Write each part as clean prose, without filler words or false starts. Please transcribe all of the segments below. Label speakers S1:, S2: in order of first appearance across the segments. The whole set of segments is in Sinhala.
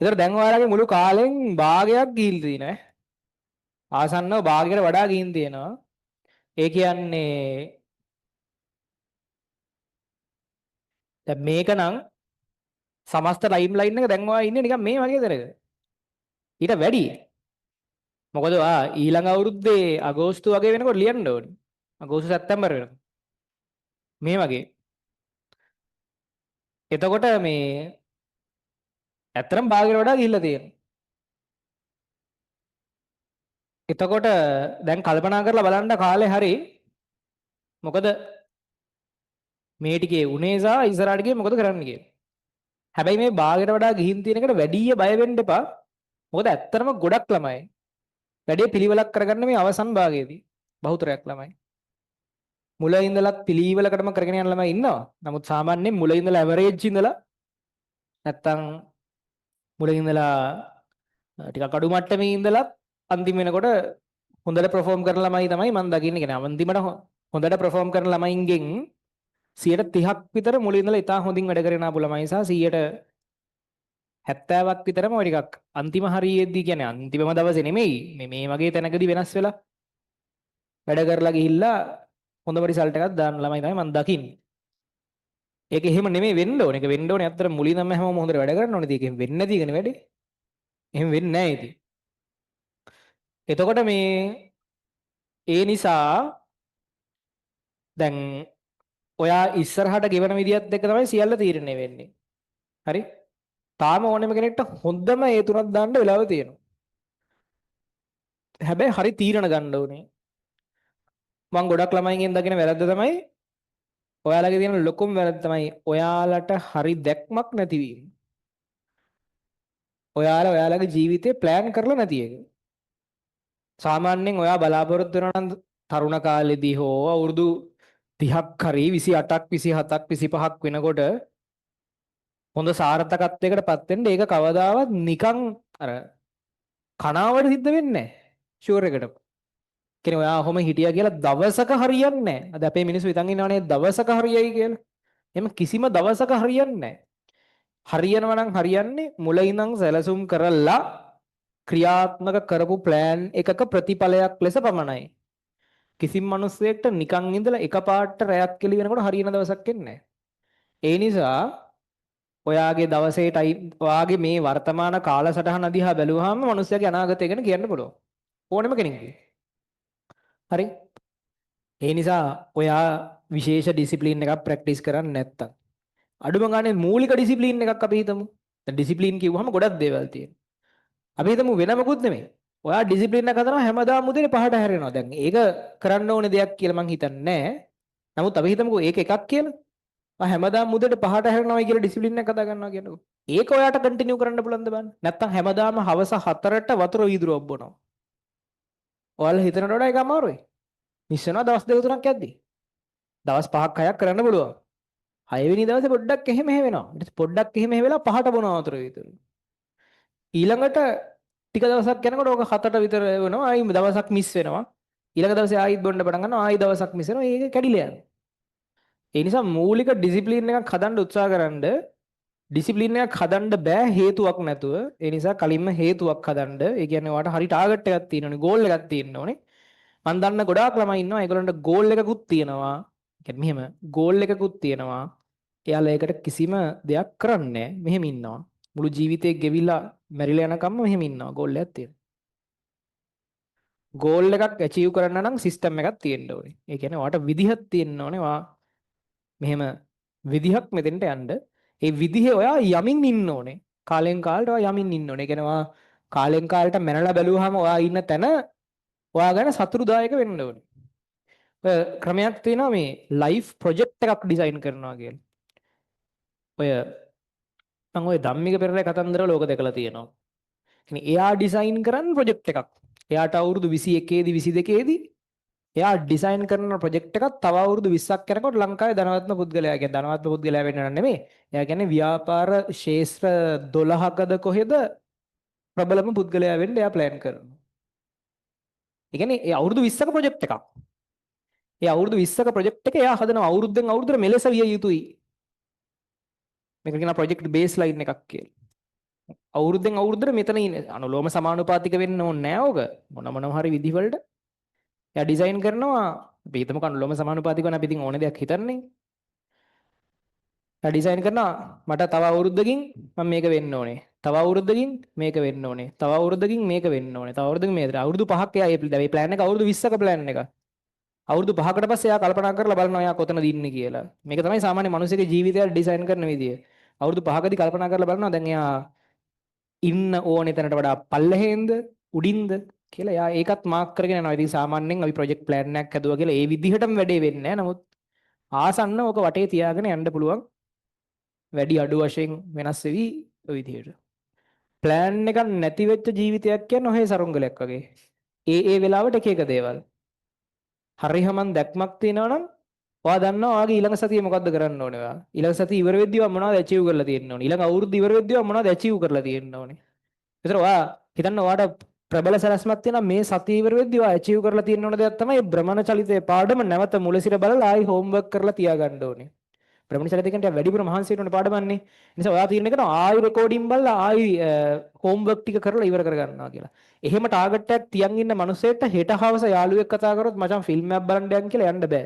S1: ඒතර දැන් ඔයාලගේ මුළු කාලෙන් භාගයක් ගිහිල්ලා තියෙනවා. ආසන්නව භාගයකට වඩා ගිහින් තියෙනවා. ඒ කියන්නේ දැන් මේක නම් සමස්ත ටයිම් ලයින් එක දැන් ඔයා ඉන්නේ නිකන් මේ වගේ දරක. ඊට වැඩි. මොකද ඔයා ඊළඟ අවුරුද්දේ අගෝස්තු වගේ වෙනකොට ලියන්න ඕනේ. අගෝස්තු සැප්තැම්බර් වෙනකොට. මේ වගේ. එතකොට මේ ඇත්තටම භාගයට වඩා ගිහිල්ලා තියෙනවා. එතකොට දැන් කල්පනා කරලා බලන්න කාලේ හරි මොකද මේ ටිකේ උනේ සහ ඉස්සරහට ගියේ මොකද කරන්න කියලා. හැබැයි මේ භාගයට වඩා ගිහින් තියෙන එකට වැඩිය බය වෙන්න එපා. මොකද ඇත්තටම ගොඩක් ළමයි වැඩේ පිළිවෙලක් කරගන්න මේ අවසන් භාගයේදී බහුතරයක් ළමයි. මුල ඉඳලා පිළිවෙලකටම කරගෙන යන ළමයි ඉන්නවා. නමුත් සාමාන්‍යයෙන් මුල ඉඳලා ඇවරේජ් ඉඳලා නැත්තම් මුල ඉඳලා ටිකක් අඩු මට්ටමේ ඉඳලා අන්තිම වෙනකොට හොඳට perform කරන ළමයි තමයි මම දකින්නේ. කියන්නේ අන්තිමට හොඳට perform කරන ළමයින්ගෙන් 30ක් විතර මුලින් ඉඳලා ඉතා හොඳින් වැඩ කරගෙන ආපු ළමයි සහ 70ක් විතරම ඔය ටිකක් අන්තිම හරියෙද්දී කියන්නේ අන්තිමම දවසේ නෙමෙයි මේ වගේ තැනකදී වෙනස් වෙලා වැඩ කරලා ගිහිල්ලා හොඳම රිසල්ට් එකක් දාන ළමයි තමයි මම දකින්නේ. ඒක එහෙම නෙමෙයි වෙන්න ඕනේ. ඒක වෙන්න ඕනේ අත්තර මුලින්ම හැමෝම හොඳට වැඩ කරන්න ඕනේ. ඒක වෙන්නේ නැති එකනේ වැඩේ. එහෙම වෙන්නේ නැහැ ඉතින්. එතකොට මේ ඒ නිසා දැන් ඔයා ඉස්සරහට ගෙවන විදියත් එක්ක තමයි සියල්ල තීරණය වෙන්නේ. හරි? තාම ඕනෙම කෙනෙක්ට හොඳම ඒ තුනක් දාන්න වෙලාව තියෙනවා. හැබැයි හරි තීරණ ගන්න ඕනේ. මම ගොඩක් ළමයින්ගෙන් දකින වැරද්ද තමයි ඔයාලගේ තියෙන ලොකුම වැරද්ද තමයි ඔයාලට හරි දැක්මක් නැතිවීම. ඔයාලා ඔයාලගේ ජීවිතේ ප්ලෑන් කරලා නැති එක. සාමාන්‍යයෙන් ඔයා බලාපොරොත්තු වෙනවා නම් තරුණ කාලෙදී හෝ අවුරුදු 30ක් හරි 28ක් 27ක් 25ක් වෙනකොට හොඳ සාර්ථකත්වයකට පත් වෙන්න ඒක කවදාවත් නිකන් අර කනාවට සිද්ධ වෙන්නේ නැහැ. ෂුවර් එකට. කියන්නේ ඔයා ඔහොම හිටියා කියලා දවසක හරියන්නේ නැහැ. අද අපේ මිනිස්සු හිතන් ඉන්නවනේ දවසක හරියයි කියලා. එහෙම කිසිම දවසක හරියන්නේ නැහැ. හරියනවා නම් හරියන්නේ මුල ඉඳන් සැලසුම් කරලා ක්‍රියාත්මක කරපු ප්ලෑන් එකක ප්‍රතිඵලයක් ලෙස පමණයි. කිසිම මිනිස්සෙක්ට නිකන් ඉඳලා එකපාරට රැයක් කෙලි වෙනකොට හරියන දවසක් එන්නේ නැහැ. ඒ නිසා ඔයාගේ දවසේ ඔයාගේ මේ වර්තමාන කාලසටහන දිහා බැලුවාම මිනිස්සයාගේ අනාගතය ගැන කියන්න පුළුවන්. ඕනෙම කෙනෙක්ගේ. හරි? ඒ නිසා ඔයා විශේෂ ඩිසිප්ලින් එකක් ප්‍රැක්ටිස් කරන්නේ නැත්තම් අඩුම ගානේ මූලික ඩිසිප්ලින් එකක් අපි හිතමු. දැන් ඩිසිප්ලින් කිව්වහම ගොඩක් දේවල් තියෙනවා. අපි හිතමු වෙන මොකුත් නෙමෙයි. ඔයා ඩිසිප්ලින් එක හදනවා හැමදාම උදේ පහට හැරෙනවා. දැන් ඒක කරන්න ඕනේ දෙයක් කියලා මං හිතන්නේ නැහැ. නමුත් අපි හිතමුකෝ ඒක එකක් කියලා. හැමදාම උදේට පහට හැරෙනවා කියලා ඩිසිප්ලින් එක හදා ගන්නවා කියනකො. ඒක ඔයාට කන්ටිනියු කරන්න පුළුවන්ද බලන්න. නැත්තම් හැමදාම හවස 4ට වතුර වීදුරුවක් බොනවා. ඔයාලා හිතනට වඩා ඒක අමාරුයි. මිස් වෙනවා දවස් දෙක තුනක් යද්දි. දවස් 5ක් 6ක් කරන්න පුළුවන්. 6 වෙනි දවසේ පොඩ්ඩක් එහෙම වෙනවා. ඊට පොඩ්ඩක් එහෙම වෙලා 5ට බොනවා වතුර වීදුරුව. ඊළඟට ටික දවසක් යනකොට ඕක 7ට විතර වෙනවා. ආයි දවසක් මිස් වෙනවා. ඊළඟ දවසේ ආයිත් බොන්න පටන් ගන්නවා. ආයි දවසක් මිස් වෙනවා. ඒක කැඩිලා යනවා. ඒ නිසා මූලික ඩිසිප්ලින් එකක් හදන්න උත්සාහ කරන්න ඩිසිප්ලින් එකක් හදන්න බෑ හේතුවක් නැතුව. ඒ නිසා කලින්ම හේතුවක් හදන්න. ඒ කියන්නේ ඔයාට හරි ටාගට් එකක් තියෙන්න ඕනේ, ගෝල් එකක් තියෙන්න ඕනේ. මම දන්න ගොඩාක් ළමයි ඉන්නවා. ඒගොල්ලන්ට ගෝල් එකකුත් තියෙනවා. කියන්නේ මෙහෙම ගෝල් එකකුත් තියෙනවා. එයාලා ඒකට කිසිම දෙයක් කරන්නේ නැහැ. මෙහෙම ඉන්නවා. මුළු ජීවිතේ ගෙවිලා මැරිලා යනකම්ම මෙහෙම ඉන්නවා. ගෝල් එකක් තියෙනවා. ගෝල් එකක් ඇචීව් කරන්න නම් සිස්ටම් එකක් තියෙන්න ඕනේ. ඒ කියන්නේ ඔයාට විදිහක් තියෙන්න ඕනේ. ඔයා මෙහෙම විදිහක් මෙතෙන්ට යන්න. ඒ විදිහේ ඔයා යමින් ඉන්න ඕනේ. කාලෙන් කාලට ඔයා යමින් ඉන්න ඕනේ. ඒ කියන්නේ ඔයා කාලෙන් කාලට මැනලා බැලුවාම ඔයා ඉන්න තැන ඔයා ගැන සතුටුදායක වෙන්න ඕනේ. ඔය ක්‍රමයක් තියෙනවා මේ ලයිෆ් ප්‍රොජෙක්ට් එකක් ඩිසයින් කරනවා කියලා. ඔය මම ඔය ධම්මික පෙරේරා කතන්දර ලෝක දැකලා තියෙනවා. කියන්නේ එයා ඩිසයින් කරන ප්‍රොජෙක්ට් එකක්. එයාට අවුරුදු 21 දී 22 දී එයා ඩිසයින් කරන ප්‍රොජෙක්ට් එකක් තව අවුරුදු 20ක් යනකොට ලංකාවේ ධනවත්ම පුද්ගලයා කියන්නේ ධනවත්ම පුද්ගලයා වෙන්න නෙමෙයි. එයා කියන්නේ ව්‍යාපාර ශේෂ්ත්‍ර 12කද කොහෙද ප්‍රබලම පුද්ගලයා වෙන්න එයා ප්ලෑන් කරනවා. ඒ කියන්නේ ඒ අවුරුදු 20ක ප්‍රොජෙක්ට් එකක්. ඒ අවුරුදු 20ක ප්‍රොජෙක්ට් එක එයා හදනවා අවුරුද්දෙන් අවුරුද්දට මෙලෙස විය යුතුයි. මේක කියන ප්‍රොජෙක්ට් බේස් ලයින් එකක් කියලා. අවුරුද්දෙන් අවුරුද්දට මෙතන ඉන්න අනුලෝම සමානුපාතික වෙන්න ඕනේ නෑ ඕක. මොන හරි විදිහවලට එයා ඩිසයින් කරනවා. අපි හිතමු අනුලෝම සමානුපාතික වන අපි ඉතින් ඕනේ දෙයක් හිතන්නේ. එයා ඩිසයින් කරනවා මට තව අවුරුද්දකින් මම මේක වෙන්න ඕනේ. තව අවුරුද්දකින් මේක වෙන්න ඕනේ. තව අවුරුද්දකින් මේක වෙන්න ඕනේ. තව අවුරුද්දකින් මේක. අවුරුදු 5ක් එයා මේ ප්ලෑන් එක අවුරුදු 20ක ප්ලෑන් එක. අවුරුදු 5කට පස්සේ එයා කල්පනා කරලා බලනවා එයා කොතනද ඉන්නේ කියලා. මේක තමයි සාමාන්‍ය මිනිස්සුගේ ජීවිතය ඩිසයින් කරන විදිය. අවුරුදු 5කදී කල්පනා කරලා බලනවා දැන් එයා ඉන්න ඕනේ තැනට වඩා පල්ලෙහෙන්ද උඩින්ද කියලා එයා ඒකත් මාක් කරගෙන යනවා. ඉතින් සාමාන්‍යයෙන් අපි ප්‍රොජෙක්ට් ප්ලෑන් එකක් හදුවා කියලා ඒ විදිහටම වැඩේ වෙන්නේ නැහැ. නමුත් ආසන්න ඕක වටේ තියාගෙන යන්න පුළුවන්. වැඩි අඩු වශයෙන් වෙනස් වෙවි ඔය විදිහට. ප්ලෑන් එකක් නැති වෙච්ච ජීවිතයක් කියන්නේ ඔහේ සරුංගලයක් වගේ. ඒ වෙලාවට එක එක දේවල්. හරි හමන් දැක්මක් තියෙනවා නම් ඔයා දන්නවා ඔයාගේ ඊළඟ සතියේ මොකද්ද කරන්න ඕනේ ඔයා. ඊළඟ සතිය ඉවර වෙද්දී ඔයා මොනවද ඇචීව් කරලා තියෙන්න ඕනේ. ඊළඟ අවුරුද්ද ඉවර වෙද්දී ඔයා මොනවද ඇචීව් කරලා තියෙන්න ඕනේ. ඒතර ඔයා හිතන්න ඔයාට ප්‍රබල සැලැස්මක් තියෙනවා මේ සතිය ඉවර වෙද්දී ඔයා ඇචීව් කරලා තියෙන්න ඕන දෙයක් තමයි භ්‍රමණ චලිතයේ පාඩම නැවත මුල සිට බලලා ආයි හෝම්වර්ක් කරලා තියාගන්න ඕනේ. භ්‍රමණ චලිතය කියන්නේ වැඩිපුර මහන්සි වෙන්න ඕනේ පාඩමන්නේ. ඒ නිසා ඔයා තීරණය කරනවා ආයි රෙකෝඩින් බලලා ආයි හෝම්වර්ක් ටික කරලා ඉවර කරගන්නවා කියලා. එහෙම ටාගට් එකක් තියන් ඉන්න මිනිස්සෙක්ට හෙට හවස යාළුවෙක් කතා කරොත් මචං ෆිල්ම් එකක් බලන්න යන්න කියලා යන්න බෑ.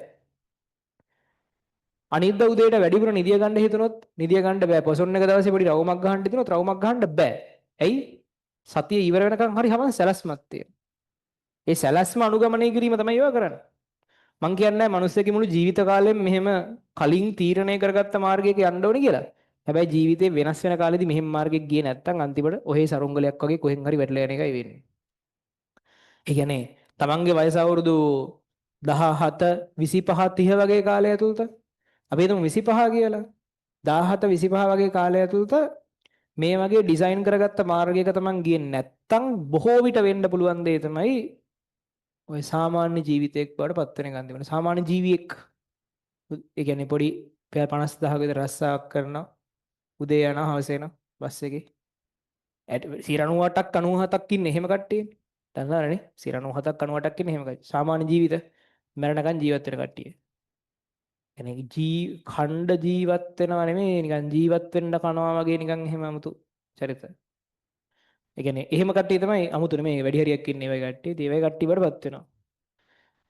S1: අනිද්දා උදේට වැඩිපුර නිදිය ගන්න හිතනොත් නිදිය ගන්න බෑ. පොසොන් එක දවසේ පොඩි රවුමක් ගහන්න හිතනොත් රවුමක් ගහන්න බෑ. ඇයි? සතිය ඉවර වෙනකන් හරි හමන් සැලැස්මක් තියෙනවා. ඒ සැලැස්ම අනුගමනය කිරීම තමයි ඒවා කරන්නේ. මං කියන්නේ මිනිස්සෙගේ මුළු ජීවිත කාලෙම මෙහෙම කලින් තීරණය කරගත්ත මාර්ගයක යන්න ඕනේ කියලා. හැබැයි ජීවිතේ වෙනස් වෙන කාලෙදි මෙහෙම මාර්ගෙක ගියේ නැත්තම් අන්තිමට ඔහේ සරුංගලයක් වගේ කොහෙන් හරි වැටලා යන එකයි වෙන්නේ. ඒ කියන්නේ තමන්ගේ වයස අවුරුදු 17 25 30 වගේ කාලය ඇතුළත අපි හිතමු 25 කියලා. 17 25 වගේ කාලය ඇතුළත මේ වගේ ඩිසයින් කරගත්ත මාර්ගයක තමන් ගියේ නැත්තම් බොහෝ විට වෙන්න පුළුවන් දේ තමයි ඔය සාමාන්‍ය ජීවිතයක් බවට පත් වෙන එක අන්තිමට. සාමාන්‍ය ජීවියෙක් ඒ කියන්නේ පොඩි පැය 50000ක විතර රස්සාවක් කරනවා. උදේ යනවා හවස එනවා බස් එකේ. 98ක් 97ක් ඉන්නේ එහෙම කට්ටියනේ. දන්නවනේ 97ක් 98ක් ඉන්නේ එහෙම කට්ටිය. සාමාන්‍ය ජීවිත මරණකන් ජීවත් වෙන කට්ටිය. يعني ඛණ්ඩ ජීවත් වෙනවා නෙමෙයි නිකන් ජීවත් වෙන්න කනවා වගේ නිකන් එහෙම 아무තු චරිත. ඒ කියන්නේ එහෙම කට්ටිය තමයි 아무තු නෙමෙයි වැඩි හරියක් ඉන්නේ ඒ වගේ කට්ටිය. ඒ වගේ කට්ටිය වලටපත් වෙනවා.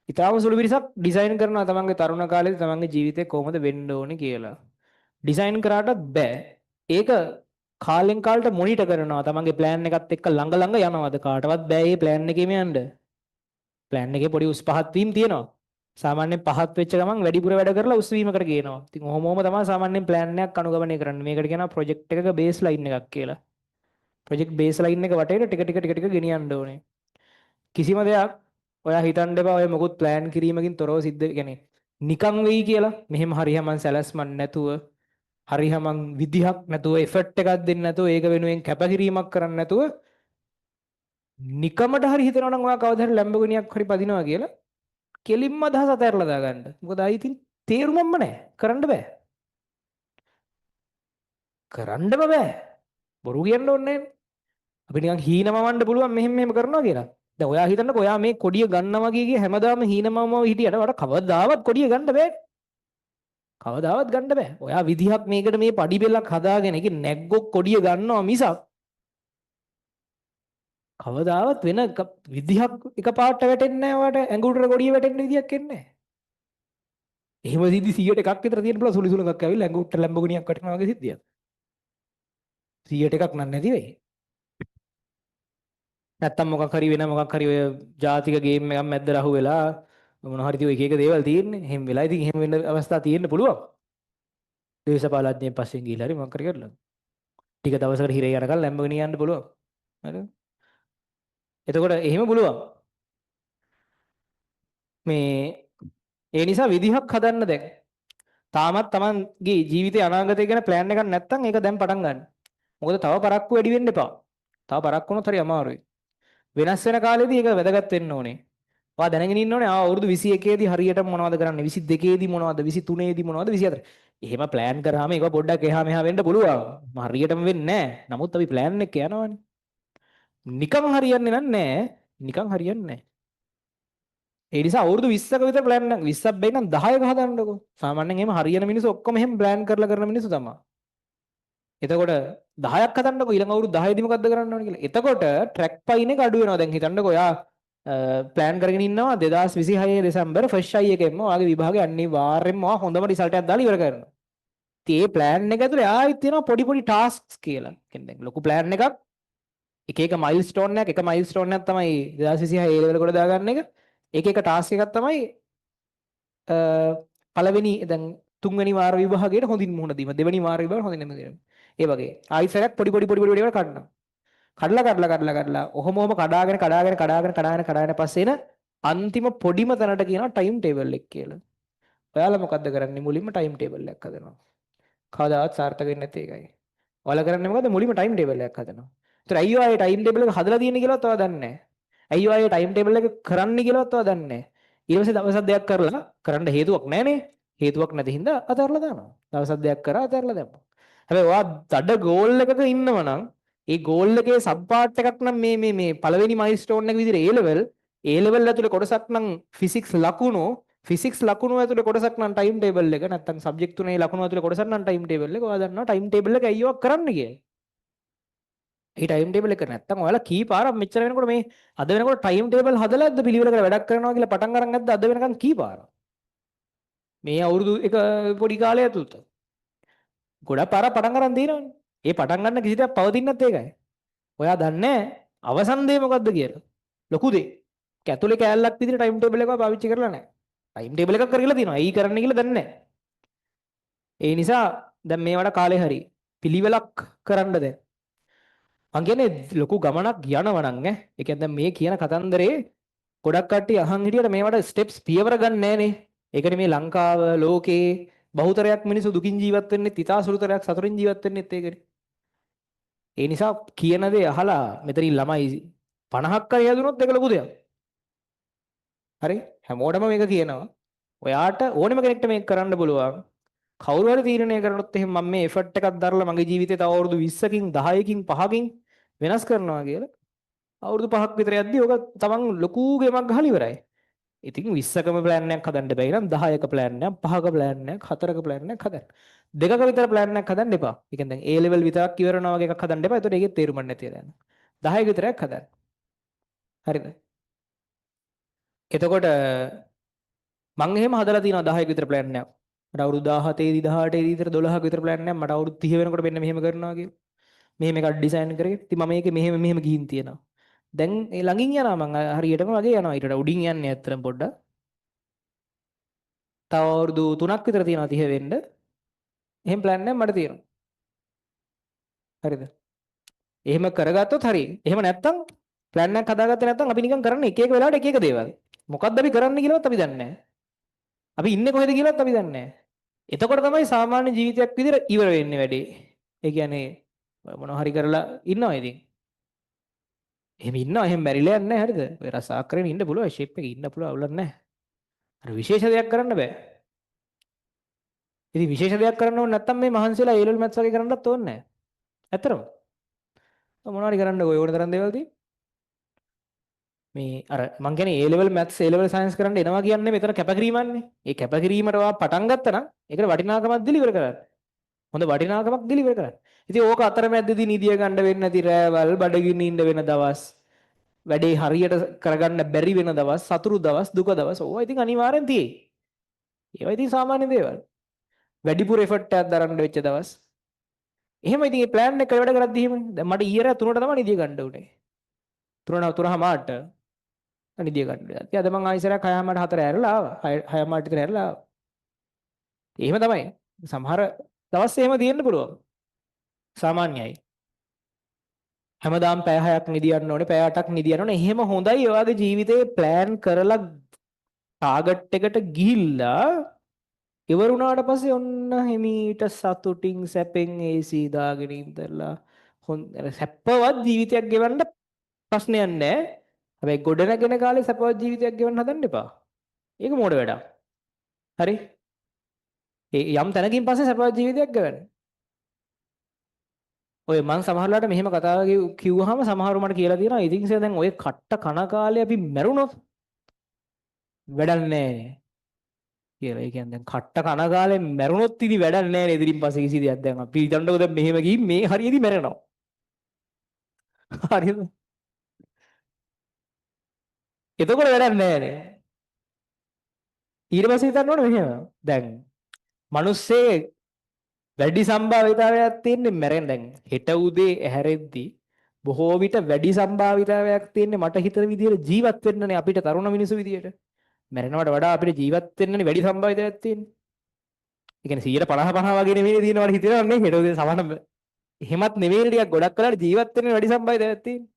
S1: ඊටාම සුළු පිරිසක් ඩිසයින් කරනවා තමන්ගේ තරුණ කාලේදී තමන්ගේ ජීවිතේ කොහොමද වෙන්න ඕනේ කියලා. ඩිසයින් කරාටත් බෑ. ඒක කාලෙන් කාලට මොනිටර් කරනවා. තමන්ගේ ප්ලෑන් එකත් එක්ක ළඟ ළඟ යනවාද කාටවත් බෑ මේ ප්ලෑන් එකේම යන්න. ප්ලෑන් එකේ පොඩි උස් පහත් වීම තියෙනවා. සාමාන්‍යයෙන් පහත් වෙච්ච ගමන් වැඩිපුර වැඩ කරලා උස් වීමකට ගේනවා. ඉතින් ඔහොමම තමයි සාමාන්‍යයෙන් ප්ලෑන් එකක් අනුගමනය කරන්නේ. මේකට කියනවා ප්‍රොජෙක්ට් එකක බේස් ලයින් එකක් කියලා. ප්‍රොජෙක්ට් බේස් ලයින් එක වටේට ටික ටික ගෙනියන්න ඕනේ. කිසිම දෙයක් ඔයා හිතන්න එපා ඔය මොකුත් ප්ලෑන් කිරීමකින් තොරව සිද්ධ කියන්නේ නිකන් වෙයි කියලා. මෙහෙම හරියමන් සැලැස්මක් නැතුව හරියමන් විදිහක් නැතුව එෆර්ට් එකක් දෙන්නේ නැතුව ඒක වෙනුවෙන් කැපකිරීමක් කරන්නේ නැතුව නිකමට හරි හිතනවා නම් ඔයා කවදා හරි ලැම්බෝගිනියක් හරි පදිනවා කියලා කෙලින්ම අදහස අතහැරලා දාගන්න. මොකද ආයි ඉතින් තේරුමක්ම නැහැ. කරන්න බෑ. කරන්නම බෑ. බොරු කියන්න ඕනේ නැහැ. අපි නිකන් හීනමවන්න පුළුවන් මෙහෙම කරනවා කියලා. දැන් ඔයා හිතන්නකෝ ඔයා මේ කොඩිය ගන්නවා වගේ හැමදාම හීනමවම හිටියට වඩා කවදාවත් කොඩිය ගන්න බෑ. කවදාවත් ගන්න බෑ. ඔයා විදිහක් මේකට මේ පඩි බෙල්ලක් හදාගෙන ඒක නැග්ගොක් කොඩිය ගන්නවා මිසක් කවදාවත් වෙන විදිහක් එකපාරට වැටෙන්නේ නැහැ ඔයාට ඇඟුලට කොඩිය වැටෙන්න විදියක් එන්නේ නැහැ. එහෙම සිද්ධි 100ට එකක් විතර තියෙන බල සුළි සුළඟක් ඇවිල්ලා ඇඟුලට ලැම්බෝගිනියක් වටිනවා වගේ සිද්ධියක්. 100ට එකක් නන් නැති වෙයි. නැත්තම් මොකක් හරි වෙන මොකක් හරි ඔය ජාතික ගේම් එකක් මැද්ද රහු වෙලා මොන හරි තිය එක එක දේවල් තියෙන්නේ. එහෙම වෙලා ඉතින් එහෙම වෙන්න අවස්ථා තියෙන්න පුළුවන්. දේශපාලඥයෙන් පස්සෙන් ගිහිල්ලා හරි මොකක් හරි කරලා. ටික දවසකට හිරේ යනකල් ලැම්බෝගිනිය යන්න පුළුවන්. හරිද? එතකොට එහෙම පුළුවන්. මේ ඒ නිසා විදිහක් හදන්න දැන්. තාමත් Tamanගේ ජීවිතේ අනාගතය ගැන ප්ලෑන් එකක් නැත්නම් ඒක දැන් පටන් ගන්න. මොකද තව පරක්කු වැඩි වෙන්න එපා. තව පරක්කු වුණොත් හරි අමාරුයි. වෙනස් වෙන කාලෙදී ඒක වැදගත් වෙන්න ඕනේ. ඔයා දැනගෙන ඉන්න ඕනේ අවුරුදු 21 දී හරියට මොනවද කරන්නේ 22 දී මොනවද 23 දී මොනවද 24. එහෙම ප්ලෑන් කරාම ඒක පොඩ්ඩක් එහා මෙහා වෙන්න පුළුවන්. හරියටම වෙන්නේ නැහැ. නමුත් අපි ප්ලෑන් එක යනවානේ. නිකන් හරියන්නේ නැහැ. නිකන් හරියන්නේ නැහැ. ඒ නිසා අවුරුදු 20ක විතර ප්ලෑන් එක 20ක් බැයි නම් 10ක හදන්නකෝ. සාමාන්‍යයෙන් එහෙම හරියන මිනිස්සු ඔක්කොම එහෙම ප්ලෑන් කරලා කරන මිනිස්සු තමයි. එතකොට 10ක් හදන්නකො ඊළඟ අවුරුදු 10 දී මොකද්ද කරන්න ඕනේ කියලා. එතකොට ට්‍රැක් පයින් එක අඩු වෙනවා. දැන් හිතන්නකො ඔයා ප්ලෑන් කරගෙන ඉන්නවා 2026 දෙසැම්බර් ෆස්ට් අයි එකෙන්ම ඔයාගේ විභාගේ අනිවාර්යෙන්ම ඔයා හොඳම රිසල්ට් එකක් දාලා ඉවර කරනවා. ඉතින් මේ ප්ලෑන් එක ඇතුලේ ආයෙත් තියෙනවා පොඩි පොඩි ටාස්ක්ස් කියලා. කියන්නේ දැන් ලොකු ප්ලෑන් එකක් එක එක මයිල්ස්ටෝන් එකක් එක මයිල්ස්ටෝන් එකක් තමයි 2026 A level කොට දාගන්න එක. එක එක ටාස්ක් එකක් තමයි පළවෙනි දැන් තුන්වෙනි වාර විභාගයට හොඳින් මුහුණ දීම දෙවෙනි වාර විභාගයට හොඳින් මුහුණ දීම. ඒ වගේ ආයිසරයක් පොඩි පොඩි පොඩි පොඩි ඒවා කඩනවා. කඩලා ඔහොම කඩාගෙන පස්සේ එන අන්තිම පොඩිම තැනට කියනවා ටයිම් ටේබල් එක කියලා. ඔයාලා මොකද්ද කරන්නේ? මුලින්ම ටයිම් ටේබල් එකක් හදනවා. කවදාවත් සාර්ථක වෙන්නේ නැති එකයි. ඔයාලා කරන්නේ මොකද්ද? මුලින්ම ටයිම් ටේබල් එකක් හදනවා. ඒතර අයියෝ ආයේ ටයිම් ටේබල් එක හදලා තියෙන්නේ කියලාවත් ඔයා දන්නේ නැහැ. අයියෝ ආයේ ටයිම් ටේබල් එක කරන්නේ කියලාවත් ඔයා දන්නේ නැහැ. ඊට පස්සේ දවසක් දෙකක් කරලා කරන්න හේතුවක් නැහනේ. හේතුවක් නැති හින්දා අතහැරලා දානවා. දවසක් දෙකක් කරා අතහැරලා දැම්මා. හැබැයි ඔයා දඩ ගෝල් එකක ඉන්නව නම් ඒ ගෝල් එකේ සබ් පාර්ට් එකක් නම් මේ පළවෙනි මයිල්ස්ටෝන් එක විදිහට A level ඇතුලේ කොටසක් නම් ෆිසික්ස් ලකුණු ඇතුලේ කොටසක් නම් ටයිම් ටේබල් එක නැත්තම් සබ්ජෙක්ට් තුනේ ලකුණු ඇතුලේ කොටසක් නම් ටයිම් ටේබල් එක. ඔයා දන්නවා ටයිම් ටේබල් එක අයියෝ කරන්න කියලා. ඒ ටයිම් ටේබල් එක නැත්තම් ඔයාලා කී පාරක් මෙච්චර වෙනකොට මේ අද වෙනකොට ටයිම් ටේබල් හදලාද පිළිවෙලකට වැඩක් කරනවා කියලා පටන් අරන් ගත්ත අද වෙනකන් කී පාරක් මේ අවුරුදු එක පොඩි කාලය ඇතුළත ගොඩක් පාරක් පටන් අරන් තියෙනවනේ. ඒ පටන් ගන්න කිසි දෙයක් පවතින්නත් ඒකයි. ඔයා දන්නේ අවසන් දේ මොකද්ද කියලා. ලොකු දේ. කැතුලේ කෑල්ලක් විදිහට ටයිම් ටේබල් එකක් පාවිච්චි කරලා නැහැ. ටයිම් ටේබල් එකක් කරලා තියෙනවා. ඇයි කරන්න කියලා දන්නේ නැහැ. ඒ නිසා දැන් මේවට කාලේ හරි පිළිවෙලක් කරන්න දැන්. මං කියන්නේ ලොකු ගමනක් යනවා නම් ඈ. ඒ කියන්නේ දැන් මේ කියන කතන්දරේ ගොඩක් කට්ටිය අහන් හිටියට මේවට ස්ටෙප්ස් පියවර ගන්න නැහනේ. ඒකනේ මේ ලංකාව ලෝකේ බහුතරයක් මිනිස්සු දුකින් ජීවත් වෙන්නේ තිතාසුළුතරයක් සතුටින් ජීවත් වෙන්නේත් ඒකනේ. ඒ නිසා කියන දේ අහලා මෙතනින් ළමයි 50ක් හරි හැදුනොත් ඒක ලොකු දෙයක්. හරි? හැමෝටම මේක කියනවා. ඔයාට ඕනෙම කෙනෙක්ට මේක කරන්න පුළුවන්. කවුරු හරි තීරණය කරනොත් එහෙනම් මම මේ එෆර්ට් එකක් දරලා මගේ ජීවිතේ තව අවුරුදු 20කින් 10කින් 5කින් වෙනස් කරනවා කියලා. අවුරුදු 5ක් විතර යද්දී ඔක තමන් ලොකු ගේමක් ගහලා ඉවරයි. ඉතින් 20කම ප්ලෑන් එකක් හදන්න බැයි නම් 10ක ප්ලෑන් එකක් 5ක ප්ලෑන් එකක් 4ක ප්ලෑන් එකක් හදන්න. දෙකක විතර ප්ලෑන් එකක් හදන්න එපා. ඒ කියන්නේ දැන් A level විතරක් ඉවරනවා වගේ එකක් හදන්න එපා. ඒතකොට ඒකේ තේරුමක් නැති වෙලා යනවා. 10ක විතරක් හදන්න. හරිද? එතකොට මම එහෙම හදලා තියෙනවා 10ක විතර ප්ලෑන් එකක්. මට අවුරුදු 17 දී 18 දී විතර 12ක විතර ප්ලෑන් එකක් මට අවුරුදු 30 වෙනකොට මෙන්න මෙහෙම කරනවා කියලා. මෙහෙම එකක් ඩිසයින් කරගෙන ඉතින් මම මේකේ මෙහෙම ගිහින් තියෙනවා. දැන් ඒ ළඟින් යනවා මම හරියටම වගේ යනවා ඊට වඩා උඩින් යන්නේ ඇත්තටම පොඩ්ඩක්. තව අවුරුදු 3ක් විතර තියෙනවා 30 වෙන්න. එහෙම ප්ලෑන් එකක් මට තියෙනවා. හරිද? එහෙම කරගත්තොත් හරි. එහෙම නැත්තම් ප්ලෑන් එකක් හදාගත්තේ නැත්තම් අපි නිකන් කරන්නේ එක එක වෙලාවට එක එක දේවල්. මොකද්ද අපි කරන්න කියලාවත් අපි දන්නේ නැහැ. අපි ඉන්නේ කොහෙද කියලාවත් අපි දන්නේ නැහැ. එතකොට තමයි සාමාන්‍ය ජීවිතයක් විදිහට ඉවර වෙන්නේ වැඩේ. ඒ කියන්නේ මොනවා හරි කරලා ඉන්නවා ඉතින්. එහෙම ඉන්නවා එහෙම මැරිලා යන්නේ නැහැ හරිද? ඔය රසාක් කරගෙන ඉන්න පුළුවන් ෂේප් එකේ ඉන්න පුළුවන් අවුලක් නැහැ. අර විශේෂ දෙයක් කරන්න බෑ. ඉතින් විශේෂ දෙයක් කරන්න ඕනේ නැත්තම් මේ මහන්සිලා A level maths වගේ කරන්නත් ඕනේ නැහැ. ඇත්තටම. මොනවා හරි කරන්න ඕනේ ඕන තරම් දේවල් තියෙන්නේ. මේ අර මං කියන්නේ A level maths A level science කරන්න එනවා කියන්නේ මෙතන කැපකිරීමන්නේ. ඒ කැපකිරීමට ඔයා පටන් ගත්තා නම් ඒකට වටිනාකමක් දෙලිවර් කරන්න. හොඳ වටිනාකමක් දෙලිවර් කරන්න. ඉතින් ඕක අතරමැද්දදී නිදිය ගන්න වෙන්නේ නැති රෑවල් බඩගින්න ඉන්න වෙන දවස් වැඩේ හරියට කරගන්න බැරි වෙන දවස් සතුරු දවස් දුක දවස් ඕවා ඉතින් අනිවාර්යෙන් තියෙයි. ඒවා ඉතින් සාමාන්‍ය දේවල්. වැඩිපුර එෆර්ට් එකක් දරන්න වෙච්ච දවස්. එහෙම ඉතින් මේ ප්ලෑන් එක වැඩ කරද්දී එහෙම දැන් මට ඊයර 3ට තමයි නිදිය ගන්න උනේ. 3:00මාට නිදිය ගන්න උනේ. ඉතින් අද මං ආයෙසරක් 6:00මාට 4 ඇරලා ආවා. 6:00මාට විතර ඇරලා ආවා. එහෙම තමයි. සමහර දවස් එහෙම තියෙන්න පුළුවන්. සාමාන්‍යයි. හැමදාම පැය 6ක් නිදියන්න ඕනේ, පැය 8ක් නිදියන්න ඕනේ. එහෙම හොඳයි. ඔයාගේ ජීවිතේ ප්ලෑන් කරලා ටාගට් එකට ගිහිල්ලා ඉවර වුණාට පස්සේ ඔන්න හිමීට සතුටින් සැපෙන් AC දාගෙන ඉඳලා සැපවත් ජීවිතයක් ගෙවන්න ප්‍රශ්නයක් නැහැ. හැබැයි ගොඩනගෙන කාලේ සැපවත් ජීවිතයක් ගෙවන්න හදන්න එපා. ඒක මෝඩ වැඩක්. හරි? ඒ යම් තැනකින් පස්සේ සැපවත් ජීවිතයක් ගෙවන්න. ඔය මං සමහරලාට මෙහෙම කතාව කිව්වහම සමහරව මට කියලා තියෙනවා ඉතින් දැන් ඔය කට්ට කන කාලේ අපි මැරුණොත් වැඩක් නැහැ. කියලා. ඒ කියන්නේ දැන් කට්ට කන ගාලේ මැරුණොත් ඉදි වැඩක් නැහැ නේද? ඉතින් පස්සේ කිසි දෙයක් දැන් අපි හිතන්නකෝ දැන් මෙහෙම ගිහින් මේ හරියදී මැරෙනවා. හරිද? එතකොට වැඩක් නැහැ නේ. ඊට පස්සේ හිතන්න ඕනේ මෙහෙම. දැන් මිනිස්සේ වැඩි සම්භාවිතාවයක් තියෙන්නේ මැරෙන්න. දැන් හෙට උදේ ඇහැරෙද්දී බොහෝ විට වැඩි සම්භාවිතාවයක් තියෙන්නේ මට හිතන විදිහට ජීවත් වෙන්නනේ අපිට තරුණ මිනිස්සු විදිහට. මැරෙනවට වඩා අපිට ජීවත් වෙන්නනේ වැඩි සම්භාවිතාවයක් තියෙන්නේ. ඒ කියන්නේ 150 වගේ නෙමෙයි තියෙනවා මට හිතෙනවා නේ හෙට උදේ සමහර එහෙමත් නෙමෙයි ටිකක් ගොඩක් වෙලාට ජීවත් වෙන්න වැඩි සම්භාවිතාවයක් තියෙන්නේ.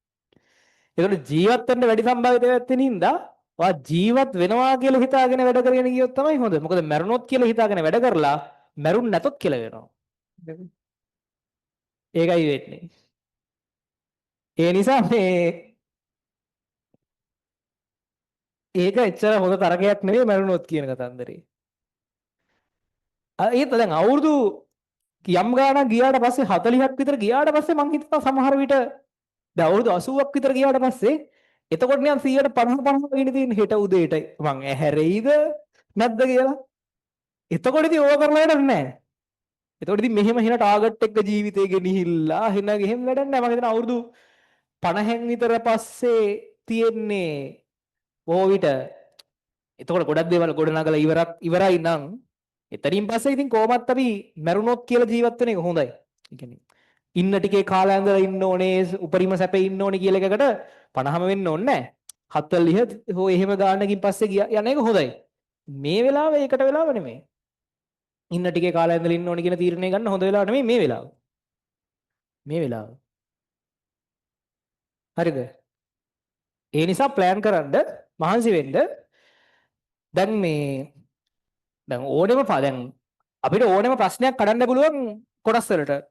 S1: ඒකට ජීවත් වෙන්න වැඩි සම්භාවිතාවයක් තියෙන හින්දා ඔයා ජීවත් වෙනවා කියලා හිතාගෙන වැඩ කරගෙන ගියොත් තමයි හොඳ. මොකද මැරුණොත් කියලා හිතාගෙන වැඩ කරලා මැරුන් නැතොත් කියලා වෙනවා. ඒකයි වෙන්නේ. ඒ නිසා ඒක එච්චර හොඳ තරකයක් නෙවෙයි මැරුණොත් කියන කතන්දරේ. ඒත් දැන් අවුරුදු යම් ගාණක් ගියාට පස්සේ 40ක් විතර ගියාට පස්සේ මං හිතනවා සමහර විට දැන් අවුරුදු 80ක් විතර ගියාට පස්සේ එතකොට නිකන් 150 වගේ තියෙන හෙට උදේට මං ඇහැරෙයිද නැද්ද කියලා. එතකොට ඉතින් ඕක කරලා වැඩක් නැහැ. එතකොට ඉතින් මෙහෙම හින ටාගට් එක ජීවිතේ ගෙනිහිල්ලා හින ගෙහෙම වැඩක් නැහැ. මං හිතන අවුරුදු 50න් විතර පස්සේ තියෙන්නේ බොහෝ විට එතකොට ගොඩක් දේවල් ගොඩනගලා ඉවරයි නම් එතනින් පස්සේ ඉතින් කොහොමත් අපි මැරුණොත් කියලා ජීවත් වෙන එක හොඳයි. ඒ කියන්නේ ඉන්න ටිකේ කාලය ඇඳලා ඉන්න ඕනේ, උපරිම සැපේ ඉන්න ඕනේ කියලා එකකට 50ම වෙන්න ඕනේ නැහැ. 40 හෝ එහෙම ගානකින් පස්සේ යන එක හොඳයි. මේ වෙලාවේ ඒකට වෙලාව නෙමෙයි. ඉන්න ටිකේ කාලය ඇඳලා ඉන්න ඕනේ කියන තීරණය ගන්න හොඳ වෙලාව නෙමෙයි මේ වෙලාව. මේ වෙලාව. හරිද? ඒ නිසා ප්ලෑන් කරන්න මහන්සි වෙන්න. දැන් දැන් දැන් අපිට ඕනෙම ප්‍රශ්නයක් කඩන්න පුළුවන් කොටස් වලට.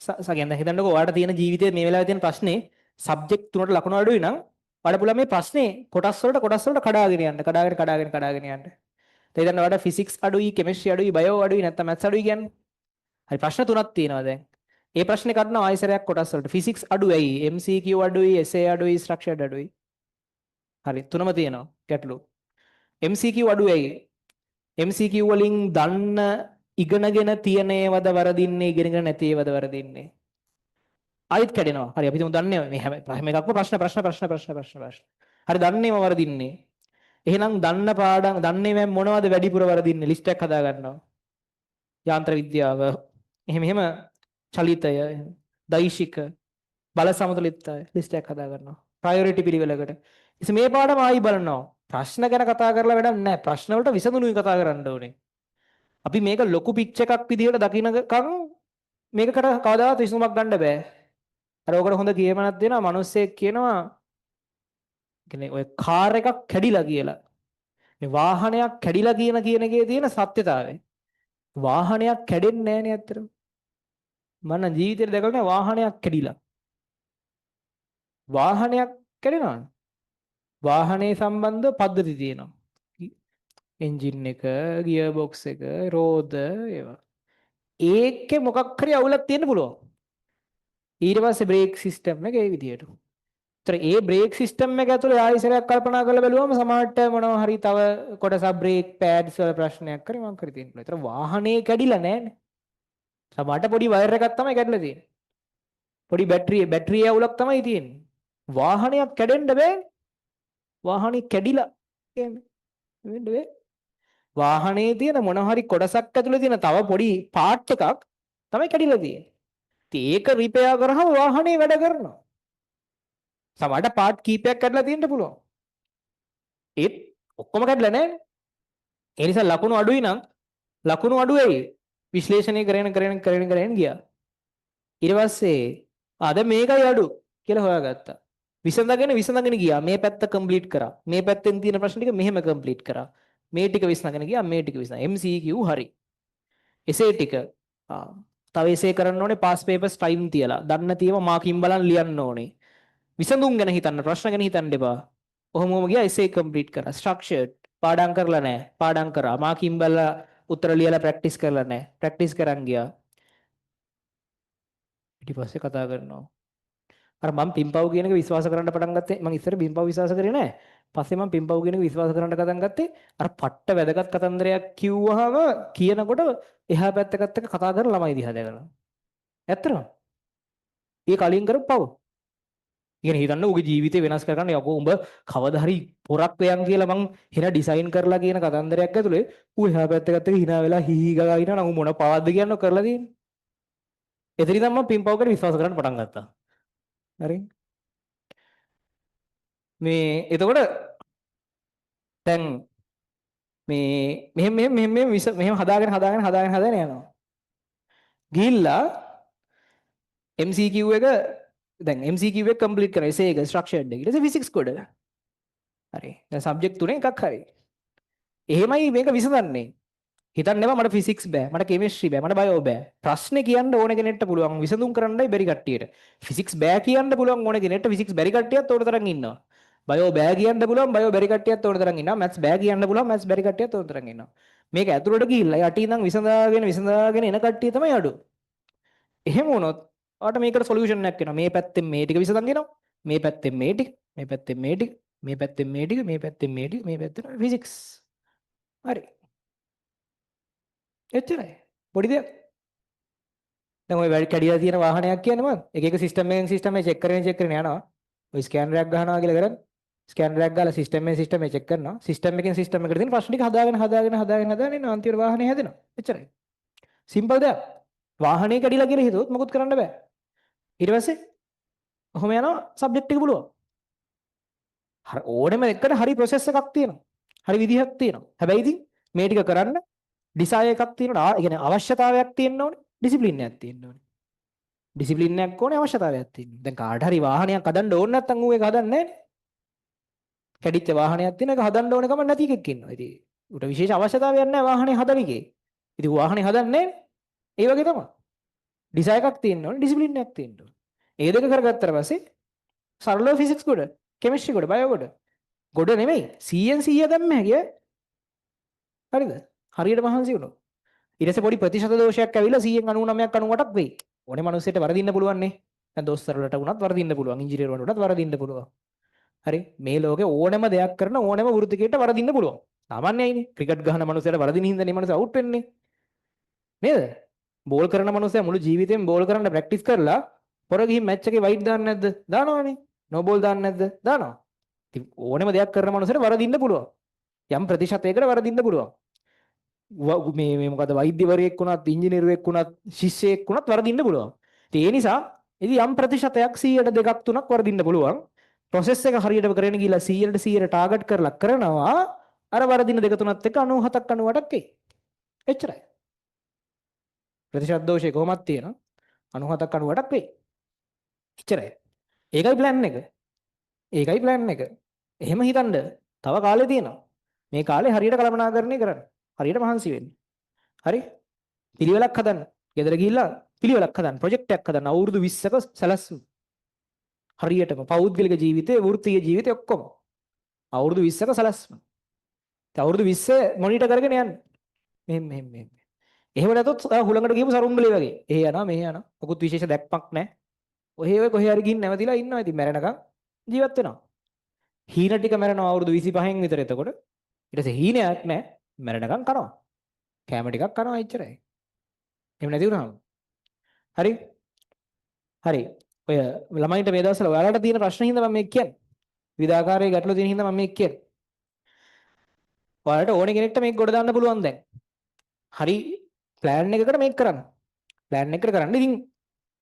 S1: සගෙන් දැන් හිතන්නකෝ ඔයාලට තියෙන ජීවිතයේ මේ වෙලාවේ තියෙන ප්‍රශ්නේ සබ්ජෙක්ට් තුනට ලකුණු අඩුයි නම් ඔයාලට පුළුවන් මේ ප්‍රශ්නේ කොටස් වලට කඩාගෙන යන්න. කඩාගෙන යන්න. දැන් ඔයාලට ෆිසික්ස් අඩුයි, කෙමිස්ට්‍රි අඩුයි, බයෝ අඩුයි නැත්නම් මැත්ස් අඩුයි කියන්නේ. හරි ප්‍රශ්න තුනක් තියෙනවා දැන්. ඒ ප්‍රශ්නේ කඩනවා ආයෙසරයක් කොටස් වලට. ෆිසික්ස් අඩුයි ඇයි? MCQ අඩුයි, essay අඩුයි, structured අඩුයි. හරි තුනම තියෙනවා ගැටලු. MCQ අඩුයි ඇයි? MCQ වලින් දන්න ඉගෙනගෙන තියෙන ඒවද වරදින්නේ ඉගෙනගෙන නැති ඒවද වරදින්නේ ආයෙත් කැඩෙනවා. හරි අපි තුමු දන්නේ මේ හැම එකක්ම ප්‍රශ්න. හරි දන්නේම වරදින්නේ. එහෙනම් දන්න පාඩම් දන්නේ මම මොනවද වැඩිපුර වරදින්නේ ලිස්ට් එකක් හදා ගන්නවා. යාන්ත්‍ර විද්‍යාව එහෙම චලිතය දෛශික බල සමතුලිතය ලිස්ට් එකක් හදා ගන්නවා. ප්‍රයොරිටි පිළිවෙලකට. ඉතින් මේ පාඩම ආයි බලනවා. ප්‍රශ්න ගැන කතා කරලා වැඩක් නැහැ. ප්‍රශ්න වලට විසඳුනුයි කතා කරන්න ඕනේ. අපි මේක ලොකු පිච් එකක් විදිහට දකින්නකම් මේකට කවදාවත් විසඳුමක් ගන්න බෑ. අර ඔකට හොඳ කියමනක් දෙනවා මිනිස්සෙක් කියනවා කියන්නේ ඔය කාර් එකක් කැඩිලා කියලා. මේ වාහනයක් කැඩිලා කියන එකේ තියෙන සත්‍යතාවය. වාහනයක් කැඩෙන්නේ නැහැ නේ ඇත්තටම. මම ජීවිතේට දැකලා නැහැ වාහනයක් කැඩිලා. වාහනයක් කැඩෙනවනේ. වාහනේ සම්බන්ධ පද්ධති තියෙනවා. එන්ජින් එක, ගියර් බොක්ස් එක, රෝද ඒවා. ඒකේ මොකක් හරි අවුලක් තියෙන්න පුළුවන්. ඊට පස්සේ බ්‍රේක් සිස්ටම් එක ඒ විදියට. ඒතර ඒ බ්‍රේක් සිස්ටම් එක ඇතුලේ ආයෙසරයක් කල්පනා කරලා බැලුවම සමහරට මොනවා හරි තව කොටසක් බ්‍රේක් පෑඩ්ස් වල ප්‍රශ්නයක් කරේ මම කරේ තියෙනවා. ඒතර වාහනේ කැඩිලා නැහැනේ. සමහරට පොඩි වයර් එකක් තමයි කැඩලා තියෙන්නේ. පොඩි බැටරිය අවුලක් තමයි තියෙන්නේ. වාහනයක් කැඩෙන්න බෑ. වාහනේ කැඩිලා කියන්නේ වෙන්න බෑ. වාහනේ තියෙන මොන හරි කොටසක් ඇතුලේ තියෙන තව පොඩි පාර්ට් එකක් තමයි කැඩිලා තියෙන්නේ. ඉතින් ඒක රිපෙයාර් කරාම වාහනේ වැඩ කරනවා. සමහරට පාර්ට් කීපයක් කැඩලා තියෙන්න පුළුවන්. ඒත් ඔක්කොම කැඩලා නැහැ. ඒ නිසා ලකුණු අඩුයි නම් ලකුණු අඩු වෙයි. විශ්ලේෂණය කරගෙන ගියා. ඊට පස්සේ අද මේකයි අඩු කියලා හොයාගත්තා. විසඳගෙන ගියා. මේ පැත්ත කම්ප්ලීට් කරා. මේ පැත්තෙන් තියෙන ප්‍රශ්න ටික මෙහෙම කම්ප්ලීට් කරා. මේ ටික විසඳගෙන ගියා. මේ ටික විසඳා. MCQ හරි. එසේ ටික තව එසේ කරන්න ඕනේ පාස් පේපර්ස් ටයිම් තියලා. දන්න තියම මාකින් බලන් ලියන්න ඕනේ. විසඳුම් ගැන හිතන්න ප්‍රශ්න ගැන හිතන්න එපා. ඔහොමම ගියා එසේ කම්ප්ලීට් කරා. ස්ට්‍රක්චර්ඩ් පාඩම් කරලා නැහැ. පාඩම් කරා. මාකින් බලලා උත්තර ලියලා ප්‍රැක්ටිස් කරලා නැහැ. ප්‍රැක්ටිස් කරන් ගියා. ඊට පස්සේ කතා කරනවා. අර මම පිම්පව් කියන එක විශ්වාස කරන්න පටන් ගත්තේ මම ඉස්සර පිම්පව් විශ්වාස කරේ නැහැ. පස්සේ මම පිම්පව් කියන එක විශ්වාස කරන්න පටන් ගත්තේ අර පට්ට වැදගත් කතන්දරයක් කිව්වහම කියනකොට එහා පැත්තකත් එක්ක කතා කරන ළමයි දිහා දැකලා. ඇත්තටම. ඒ කලින් කරපු පව. ඉතින් හිතන්න උගේ ජීවිතේ වෙනස් කරගන්න යකෝ උඹ කවදා හරි පොරක් වයන් කියලා මං හෙන ඩිසයින් කරලා කියන කතන්දරයක් ඇතුලේ ඌ එහා පැත්තකත් එක්ක hina වෙලා හිහි ගගා ඉන්නවා නම් ඌ මොන පවද්ද කියන්නව කරලා තියෙන්නේ. එතනින් තමයි මම පිම්පව් කරලා විශ්වාස කරන්න පටන් ගත්තා. හරි. මේ එතකොට දැන් මෙහෙම හදාගෙන යනවා. ගිහිල්ලා MCQ එක දැන් MCQ එක කම්ප්ලීට් කරා essay එක ස්ට්‍රක්චර්ඩ් එක. ඊට පස්සේ ෆිසික්ස් කොටද. හරි. දැන් සබ්ජෙක්ට් තුනේ එකක් හරි. එහෙමයි මේක විසඳන්නේ. හිතන්න එපා මට ෆිසික්ස් බෑ, මට කෙමිස්ට්‍රි බෑ, මට බයෝ බෑ. ප්‍රශ්නේ කියන්න ඕන කෙනෙක්ට පුළුවන් විසඳුම් කරන්නයි බැරි කට්ටියට. ෆිසික්ස් බෑ කියන්න පුළුවන් ඕන කෙනෙක්ට ෆිසික්ස් බැරි කට්ටියත් ඕන තරම් ඉන්නවා. බයෝ බෑ කියන්න පුළුවන් බයෝ බැරි කට්ටියත් ඕන තරම් ඉන්නවා. මැත්ස් බෑ කියන්න පුළුවන් මැත්ස් බැරි කට්ටියත් ඕන තරම් ඉන්නවා. මේක ඇතුළට ගිහිල්ලා යටි ඉඳන් විසඳාගෙන එන කට්ටිය තමයි අඩු. එහෙම වුණොත් ඔයාලට මේකට සොලියුෂන් එකක් එනවා. මේ පැත්තෙන් මේ ටික විසඳන් එනවා. මේ පැත්තෙන් මේ ටික, මේ පැත්තෙන් මේ ටික, මේ පැත්තෙන් මේ ටික, මේ පැත්තෙන් මේ ටික, මේ පැත්තෙන් ෆිසික්ස්. හරි. එච්චරයි. පොඩි දෙයක්. දැන් ඔය වැඩි කැඩිලා තියෙන වාහනයක් කියන්නේ මොකක්ද? එක එක සිස්ටම් එකෙන් සිස්ටම් එක චෙක් කරගෙන යනවා. ඔය ස්කෑනරයක් ගහනවා කියලා කරන්නේ. ස්කෑනරයක් ගාලා සිස්ටම් එක චෙක් කරනවා. සිස්ටම් එකෙන් සිස්ටම් එකට තියෙන ප්‍රශ්න ටික හදාගෙන ඉන්න අන්තිම වාහනේ හැදෙනවා. එච්චරයි. සිම්පල් දෙයක්. වාහනේ කැඩිලා කියලා හිතුවොත් මොකුත් කරන්න බෑ. ඊට පස්සේ ඔහොම යනවා සබ්ජෙක්ට් එක පුළුවන්. හරි ඕනෙම එකට හරි ප්‍රොසෙස් එකක් තියෙනවා. හරි විදිහක් තියෙනවා. හැබැයි ඉතින් මේ ටික කරන්න ඩිසයිර් එකක් තියෙනවා. ඒ කියන්නේ අවශ්‍යතාවයක් තියෙන්න ඕනේ. ඩිසිප්ලින් එකක් තියෙන්න ඕනේ. ඩිසිප්ලින් එකක් ඕනේ අවශ්‍යතාවයක් තියෙන්න. දැන් කාට හරි වාහනයක් හදන්න ඕන නැත්නම් ඌ ඒක හදන්නේ නැහැ. කැඩිච්ච වාහනයක් තියෙන එක හදන්න ඕන කම නැති එකෙක් ඉන්නවා. ඉතින් ඌට විශේෂ අවශ්‍යතාවයක් නැහැ වාහනේ හදන එකේ. ඉතින් වාහනේ හදන්නේ නැහැ. ඒ වගේ තමයි. ඩිසයිර් එකක් තියෙන්න ඕනේ, ඩිසිප්ලින් එකක් තියෙන්න ඕනේ. ඒ දෙක කරගත්තට පස්සේ සරලව ෆිසික්ස් ගොඩ, කෙමිස්ට්‍රි ගොඩ, බයෝ ගොඩ. ගොඩ නෙමෙයි 100න් 100 දැම්ම හැකිය. හරිද? හරියට මහන්සි වුණොත්. ඊට පස්සේ පොඩි ප්‍රතිශත දෝෂයක් ඇවිල්ලා 100න් 99ක් 98ක් වෙයි. ඕනේ මිනිස්සෙට වරදින්න පුළුවන් නේ. දැන් දොස්තරලට වුණත් වරදින්න පුළුවන්, ඉංජිනේරුවන්ට වුණත් වරදින්න පුළුවන්. හරි? මේ ලෝකේ ඕනෑම දෙයක් කරන ඕනෑම වෘත්තිකයට වරදින්න පුළුවන්. සාමාන්‍යයිනේ. ක්‍රිකට් ගහන මිනිස්සුන්ට වරදින හින්දා නේ මිනිස්සු අවුට් වෙන්නේ. නේද? බෝල් කරන මිනිස්සයා මුළු ජීවිතේම බෝල් කරන්න ප්‍රැක්ටිස් කරලා පොර ගිහින් මැච් එකේ වයිට් දාන්නේ නැද්ද? දානවනේ. නෝ බෝල් දාන්නේ නැද්ද? දානවා. ඉතින් ඕනෑම දෙයක් කරන මිනිස්සුන්ට වරදින්න පුළුවන්. යම් ප්‍රතිශතයකට වරදින්න පුළුවන්. මේ මොකද වෛද්‍යවරයෙක් වුණත් ඉංජිනේරුවෙක් වුණත් ශිෂ්‍යයෙක් වුණත් වරදින්න පුළුවන්. ඒ නිසා ඉතින් යම් ප්‍රතිශතයක් 100ට දෙකක් තුනක් වරදින්න පුළුවන්. ප්‍රොසෙස් එක හරියට කරගෙන ගිහලා 100ට 100 ටාගට් කරලා කරනවා අර වරදින දෙක තුනත් එක්ක 97ක් 98ක් එයි. එච්චරයි. ප්‍රතිශත දෝෂය කොහොමද තියෙනවා? 97ක් 98ක් වෙයි. එච්චරයි. ඒකයි ප්ලෑන් එක. එහෙම හිතන්න. තව කාලේ තියෙනවා. මේ කාලේ හරියට කළමනාකරණය කරන්න. හරියට මහන්සි වෙන්න. හරි? පිළිවෙලක් හදන්න. ගෙදර ගිහිල්ලා පිළිවෙලක් හදන්න. ප්‍රොජෙක්ට් එකක් හදන්න. අවුරුදු 20ක සැලැස්ම. හරියටම පෞද්ගලික ජීවිතේ, වෘත්තීය ජීවිතේ ඔක්කොම. අවුරුදු 20ක සැලැස්ම. ඒ අවුරුදු 20 මොනිටර් කරගෙන යන්න. මෙහෙම. එහෙම නැතොත් හුලඟට ගියපු සරුංගලේ වගේ. එහෙ යනවා මෙහෙ යනවා. මොකුත් විශේෂ දැක්මක් නැහැ. ඔය කොහේ හරි ගිහින් නැවතිලා ඉන්නවා. ඉතින් මැරෙනකම් ජීවත් වෙනවා. හීන ටික මැරෙනවා අවුරුදු 25න් විතර එතකොට. ඊට පස්සේ හීනයක් නැහැ. මැරෙනකම් කනවා. කැම ටිකක් කනවා එච්චරයි. එහෙම නැති වුණාම. හරි? හරි. ඔය ළමයින්ට මේ දවස්වල ඔයාලට තියෙන ප්‍රශ්න හින්දා මම මේක කියන්නේ. විවිධාකාරයේ ගැටලු තියෙන හින්දා මම මේක කියන්නේ. ඔයාලට ඕනේ කෙනෙක්ට මේක ගොඩ දාන්න පුළුවන් දැන්. හරි ප්ලෑන් එකකට මේක කරන්න. ප්ලෑන් එකකට කරන්න. ඉතින්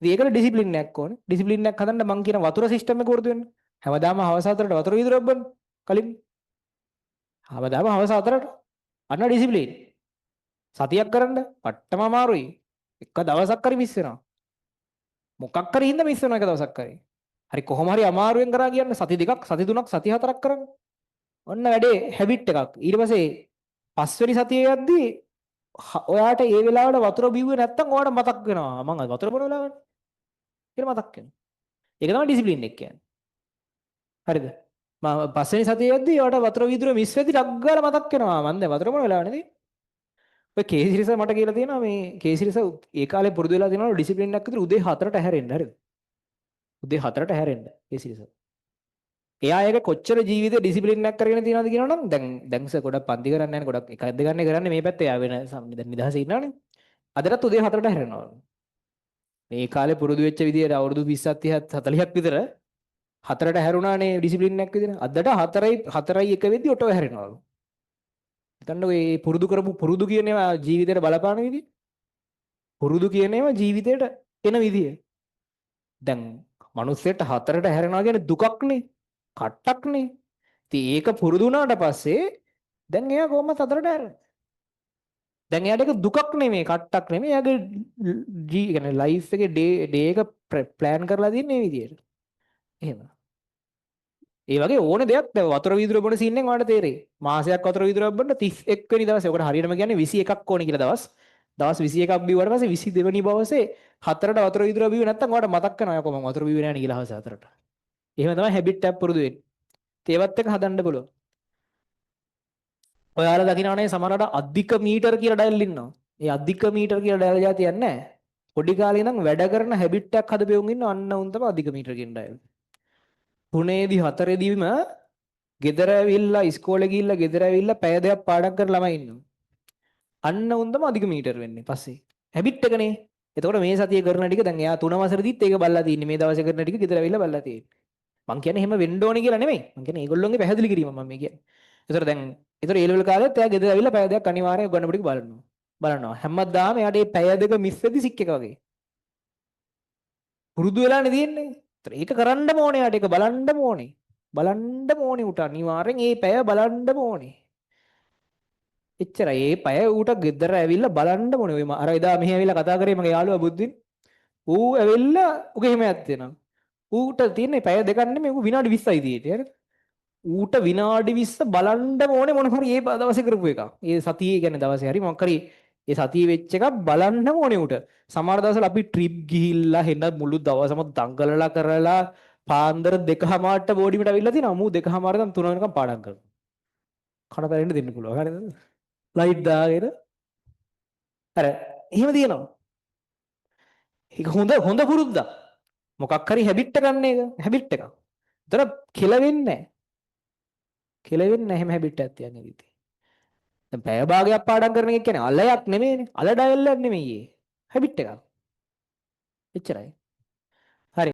S1: ඒකට ඩිසිප්ලින් එකක් ඕනේ. ඩිසිප්ලින් එකක් හදන්න මම කියන වතුර සිස්ටම් එක වර්ධ වෙන්න. හැමදාම හවස 4ට වතුර විදුරක් බොන්න. කලින්. හැමදාම හවස 4ට. අන්න ඩිසිප්ලින්. සතියක් කරන්න පට්ටම අමාරුයි. එක දවසක් හරි මිස් වෙනවා. මොකක් හරි හින්දා මිස් වෙනවා එක දවසක් හරි. හරි කොහොම හරි අමාරුවෙන් කරා කියන්නේ සති දෙකක්, සති තුනක්, සති හතරක් කරන්න. ඔන්න වැඩේ හැබිට් එකක්. ඊට පස්සේ පස්වෙනි සතියේ යද්දී ඔයාට ඒ වෙලාවට වතුර බිව්වේ නැත්තම් ඔයාට මතක් වෙනවා. මම වතුර බොන වෙලාවනේ. කියලා මතක් වෙනවා. ඒක තමයි ඩිසිප්ලින් එක කියන්නේ. හරිද? මම පස්වෙනි සතියේ යද්දී ඔයාට වතුර වීදුර මිස් වෙද්දි ඩක් ගාලා මතක් වෙනවා. මම දැන් වතුර බොන වෙලාවනේ. ඔය කේසිරිස මට කියලා තියෙනවා මේ කේසිරිස ඒ කාලේ පුරුදු වෙලා තියෙනවා ඩිසිප්ලින් එකක් විතර උදේ 4ට හැරෙන්න හරිද? උදේ 4ට හැරෙන්න කේසිරිස. එයා ඒක කොච්චර ජීවිතේ ඩිසිප්ලින් එකක් කරගෙන තියනවද කියනවනම් දැන් ගොඩක් පන්ති කරන්නේ නැහැ ගොඩක් එක දෙකන්නේ කරන්නේ මේ පැත්තේ යා වෙන දැන් නිදහසේ ඉන්නවනේ. අදටත් උදේ 4ට හැරෙනවා. මේ කාලේ පුරුදු වෙච්ච විදියට අවුරුදු 20ක් 30ක් 40ක් විතර 4ට හැරුණානේ ඩිසිප්ලින් එකක් විදියට. අදට 4යි 1 වෙද්දි ඔටෝ හැරෙනවලු. හිතන්නකෝ මේ පුරුදු කියන ඒවා ජීවිතේට බලපාන විදිය. පුරුදු කියන ඒවා ජීවිතේට එන විදිය. දැන් මිනිස්සෙට 4ට හැරෙනවා කියන්නේ දුකක්නේ. කට්ටක්නේ. ඉතින් ඒක පුරුදු වුණාට පස්සේ දැන් එයා කොහොමද 4ට හැරෙන්නේ? දැන් එයාට ඒක දුකක් නෙමෙයි කට්ටක් නෙමෙයි. එයාගේ කියන්නේ ලයිෆ් එකේ ඩේ එක ප්ලෑන් කරලා තියෙන්නේ මේ විදියට. එහෙම. ඒ වගේ ඕනේ දෙයක් දැන් වතුර වීදුර බොන සීන් එකෙන් ඔයාලට තේරෙයි. මාසයක් වතුර වීදුරක් බොන්න 31 වෙනි දවසේ. ඔකට හරියටම කියන්නේ 21ක් ඕනේ කියලා දවස්. දවස් 21ක් බිව්වට පස්සේ 22 වෙනි දවසේ 4ට වතුර වීදුර බිව්වේ නැත්නම් ඔයාලට මතක් වෙනවා ඔයා කොහොම වතුර බිව්වේ නැහැ නේ කියලා හවස 4ට. එහෙම තමයි හැබිට් එකක් පුරුදු වෙන්නේ. ඒවත් එක හදන්න පුළුවන්. ඔයාලා දකින්නවනේ සමහරවිට අධික මීටර කියලා ඩයල් ඉන්නවා. ඒ අධික මීටර කියලා ඩයල් જાතියක් නැහැ. පොඩි කාලේ ඉඳන් වැඩ කරන හැබිට් එකක් හදපෙවුන් ඉන්න අන්න උන් තමයි අධික මීටර කියන ඩයල්. 3ේදී 4ේදීම ගෙදර ඇවිල්ලා ඉස්කෝලේ ගිහිල්ලා ගෙදර ඇවිල්ලා පැය දෙකක් පාඩම් කරන ළමයි ඉන්නවා. අන්න උන් තමයි අධික මීටර වෙන්නේ පස්සේ. හැබිට් එකනේ. එතකොට මේ සතිය කරන ටික දැන් එයා 3 වසරෙදිත් ඒක බලලා තින්නේ. මේ දවසේ කරන ටික ගෙදර ඇවිල්ලා බලලා තියෙන්නේ. මං කියන්නේ එහෙම වෙන්න ඕනේ කියලා නෙමෙයි. මං කියන්නේ ඒගොල්ලෝගේ පැහැදිලි කිරීම මම මේ කියන්නේ. ඒතර දැන් ඒතර ඒ ලෙවල් කාලෙත් එයා ගෙදර ඇවිල්ලා පැය දෙකක් අනිවාර්යයෙන් ගන්න පිටික බලනවා. බලනවා. හැමදාම එයාට මේ පැය දෙක මිස් වෙදි සික් එක වගේ. පුරුදු වෙලානේ තියෙන්නේ. ඒතර ඒක කරන්නම ඕනේ එයාට ඒක බලන්නම ඕනේ. බලන්නම ඕනේ උට අනිවාර්යෙන් මේ පැය බලන්නම ඕනේ. එච්චරයි. මේ පැය ඌට ගෙදර ඇවිල්ලා බලන්නම ඕනේ. ඔය අර එදා මෙහි ඇවිල්ලා කතා කරේ මගේ යාළුවා බුද්ධින්. ඌ ඇවිල්ලා උගේ එහෙමයක් තියෙනවා. ඌට තියෙන්නේ පැය දෙකක් නෙමෙයි ඌ විනාඩි 20යි තියෙන්නේ. හරිද? ඌට විනාඩි 20 බලන්න ඕනේ මොන හරි ඒ දවසේ කරපු එකක්. ඒ සතියේ කියන්නේ දවසේ හරි මොකක් හරි ඒ සතියේ වෙච්ච එකක් බලන්න ඕනේ ඌට. සමහර දවස්වල අපි ට්‍රිප් ගිහිල්ලා හෙන්න මුළු දවසම දඟලලා කරලා පාන්දර 2:00ට බෝඩිමට අවිල්ලා තිනවා. මූ 2:00 ඉඳන් 3 වෙනකම් පාඩම් කරනවා. කන පැලෙන්න දෙන්න පුළුවන්. හරිද? ලයිට් දාගෙන අර එහෙම තියෙනවා. ඒක හොඳ පුරුද්දක්. මොකක් හරි හැබිට් එකක් ගන්න එක. හැබිට් එකක්. ඒතර කෙලවෙන්නේ නැහැ. කෙලවෙන්නේ නැහැ එහෙම හැබිට් එකක් තියන්නේ ඉතින්. දැන් පැය භාගයක් පාඩම් කරන එක කියන්නේ අලයක් නෙමෙයිනේ. අල ඩයල් එකක් නෙමෙයි ඒ. හැබිට් එකක්. එච්චරයි.